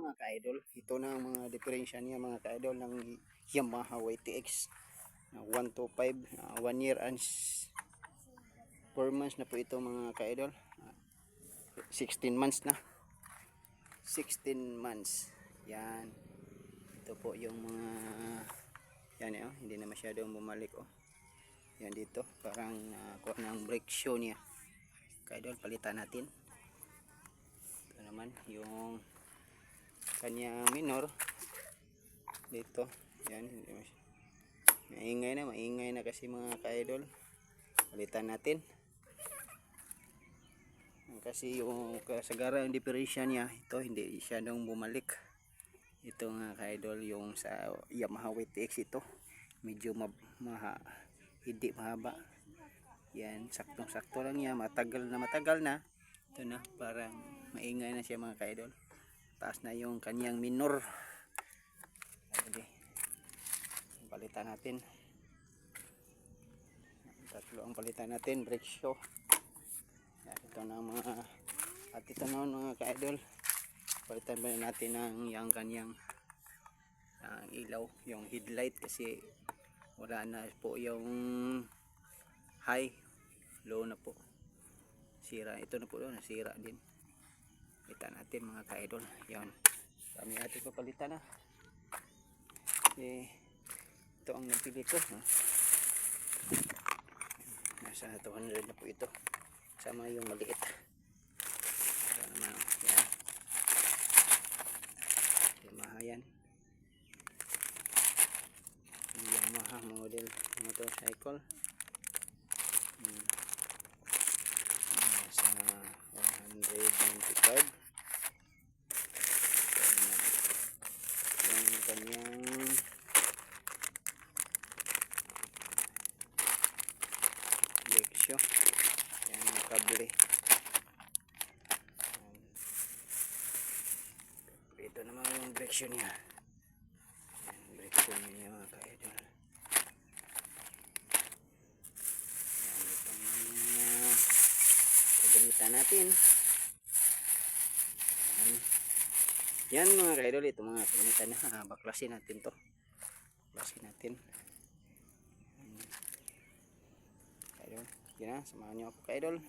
Mga ka-idol, ito na ang mga diferensya niya mga ka-idol ng Yamaha YTX 125, 1 year and 4 months na po ito mga ka-idol. 16 months na, 16 months yan. Ito po yung mga yan hindi na masyadong bumalik yan dito, parang kuha ng brake shoe niya ka-idol, palitan natin. Ito naman yung kanyang minor dito, yan, maingay na kasi mga ka-idol, palitan natin kasi yung kasagaran yung diferensya niya, ito hindi siya nung bumalik. Ito nga ka-idol yung sa Yamaha YTX, ito medyo hindi mahaba yan, saktong sakto lang niya, matagal na ito na, parang maingay na siya mga ka-idol. Taas na yung kanyang minor. Okay. Palitan natin. Tatlo ang palitan natin, brake shoe. Ito na ito na mga ka-idol. Palitan ba natin yung kanyang ilaw, yung headlight, kasi wala na po yung high, low na po. Sira, ito na po nasira din. Kita natin mga ka-idol, yan kami ating papalitan na. Ito ang napili ko nasa 200 na po ito, sama yung maliit. Ito naman yan, Yamaha yan, Yamaha model motorcycle, nasa 195. Yung kanyang brake shoe, yan yung kable. Ito naman yung brake shoe niya, brake shoe niya mga ka-idol. Yan, ito mga gagamitan natin. Yan mga ka-idol, ito mga gagamitan na, baklasin natin to, baklasin natin. Ka-idol, sige na, samahan nyo ako ka-idol.